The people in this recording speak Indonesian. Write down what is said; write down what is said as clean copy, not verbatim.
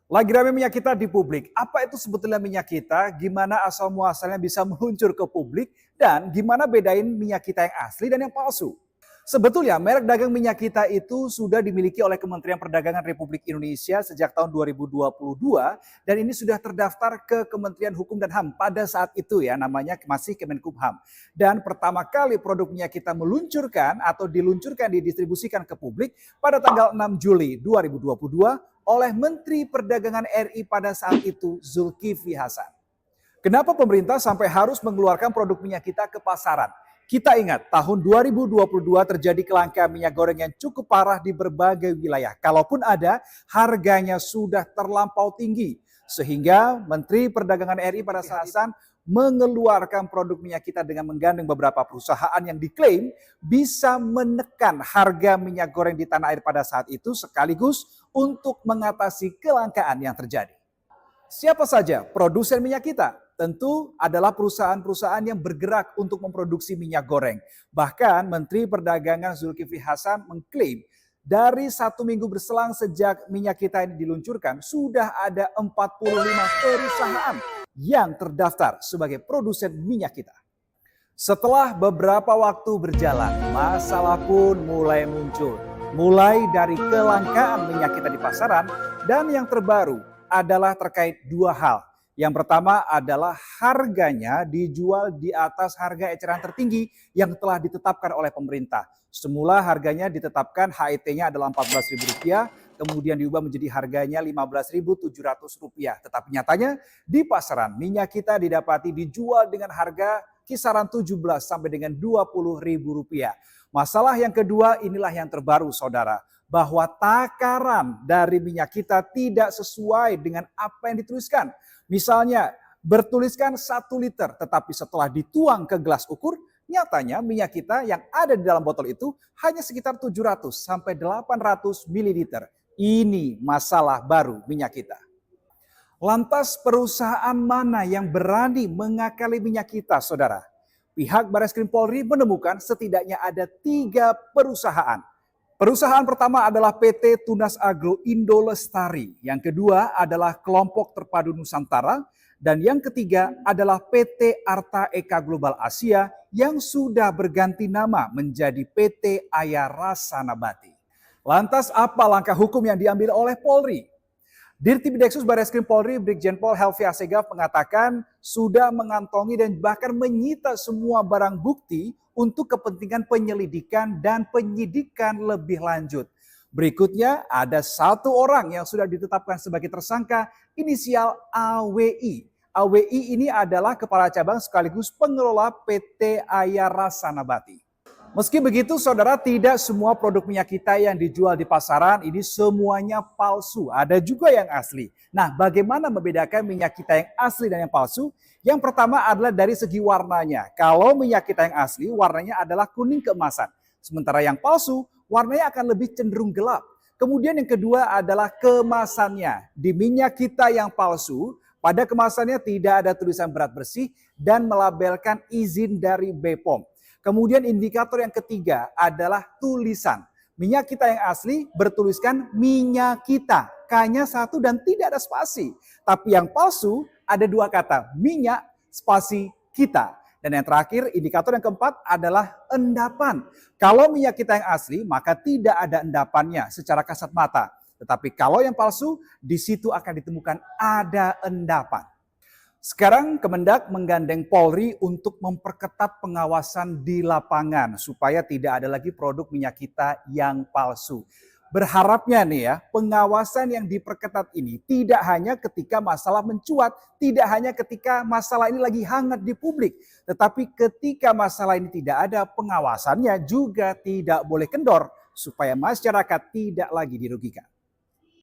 Lagi rame minyak kita di publik. Apa itu sebetulnya minyak kita? Gimana asal muasalnya bisa meluncur ke publik? Dan gimana bedain minyak kita yang asli dan yang palsu? Sebetulnya merek dagang minyak kita itu sudah dimiliki oleh Kementerian Perdagangan Republik Indonesia sejak tahun 2022 dan ini sudah terdaftar ke Kementerian Hukum dan HAM pada saat itu ya, namanya masih Kemenkumham. Dan pertama kali produk minyak kita meluncurkan atau diluncurkan didistribusikan ke publik pada tanggal 6 Juli 2022 oleh Menteri Perdagangan RI pada saat itu Zulkifli Hasan. Kenapa pemerintah sampai harus mengeluarkan produk minyak kita ke pasaran? Kita ingat tahun 2022 terjadi kelangkaan minyak goreng yang cukup parah di berbagai wilayah. Kalaupun ada, harganya sudah terlampau tinggi. Sehingga Menteri Perdagangan RI pada saat itu mengeluarkan produk minyak kita dengan menggandeng beberapa perusahaan yang diklaim bisa menekan harga minyak goreng di tanah air pada saat itu sekaligus untuk mengatasi kelangkaan yang terjadi. Siapa saja produsen minyak kita? Tentu adalah perusahaan-perusahaan yang bergerak untuk memproduksi minyak goreng. Bahkan Menteri Perdagangan Zulkifli Hasan mengklaim dari 1 minggu berselang sejak minyak kita ini diluncurkan, sudah ada 45 perusahaan yang terdaftar sebagai produsen minyak kita. Setelah beberapa waktu berjalan, masalah pun mulai muncul. Mulai dari kelangkaan minyak kita di pasaran dan yang terbaru adalah terkait dua hal. Yang pertama adalah harganya dijual di atas harga eceran tertinggi yang telah ditetapkan oleh pemerintah. Semula harganya ditetapkan HET-nya adalah Rp14.000, kemudian diubah menjadi harganya Rp15.700. Tetapi nyatanya di pasaran minyak kita didapati dijual dengan harga kisaran 17 sampai dengan Rp20.000. Masalah yang kedua inilah yang terbaru saudara, bahwa takaran dari minyak kita tidak sesuai dengan apa yang dituliskan. Misalnya bertuliskan 1 liter, tetapi setelah dituang ke gelas ukur, nyatanya minyak kita yang ada di dalam botol itu hanya sekitar 700 sampai 800 ml. Ini masalah baru minyak kita. Lantas perusahaan mana yang berani mengakali minyak kita saudara? Pihak Barreskrim Polri menemukan setidaknya ada 3 perusahaan. Perusahaan pertama adalah PT Tunas Agro Indo Lestari, yang kedua adalah Kelompok Terpadu Nusantara, dan yang ketiga adalah PT Arta Eka Global Asia yang sudah berganti nama menjadi PT Ayarasa Nabati. Lantas apa langkah hukum yang diambil oleh Polri? Dirtipideksus Barreskrim Polri Brigjen Pol Helvi Asegaf mengatakan sudah mengantongi dan bahkan menyita semua barang bukti untuk kepentingan penyelidikan dan penyidikan lebih lanjut. Berikutnya ada 1 orang yang sudah ditetapkan sebagai tersangka inisial AWI. AWI ini adalah kepala cabang sekaligus pengelola PT Ayarasa Nabati. Meski begitu saudara, tidak semua produk minyak kita yang dijual di pasaran ini semuanya palsu. Ada juga yang asli. Nah, bagaimana membedakan minyak kita yang asli dan yang palsu? Yang pertama adalah dari segi warnanya. Kalau minyak kita yang asli, warnanya adalah kuning keemasan. Sementara yang palsu, warnanya akan lebih cenderung gelap. Kemudian yang kedua adalah kemasannya. Di minyak kita yang palsu, pada kemasannya tidak ada tulisan berat bersih dan melabelkan izin dari BPOM. Kemudian indikator yang ketiga adalah tulisan. Minyak kita yang asli bertuliskan minyak kita. K-nya 1 dan tidak ada spasi. Tapi yang palsu ada 2 kata, minyak spasi kita. Dan yang terakhir, indikator yang keempat adalah endapan. Kalau minyak kita yang asli, maka tidak ada endapannya secara kasat mata. Tetapi kalau yang palsu, di situ akan ditemukan ada endapan. Sekarang Kemendak menggandeng Polri untuk memperketat pengawasan di lapangan supaya tidak ada lagi produk minyak kita yang palsu. Berharapnya nih ya, pengawasan yang diperketat ini tidak hanya ketika masalah mencuat, tidak hanya ketika masalah ini lagi hangat di publik, tetapi ketika masalah ini tidak ada, pengawasannya juga tidak boleh kendor supaya masyarakat tidak lagi dirugikan.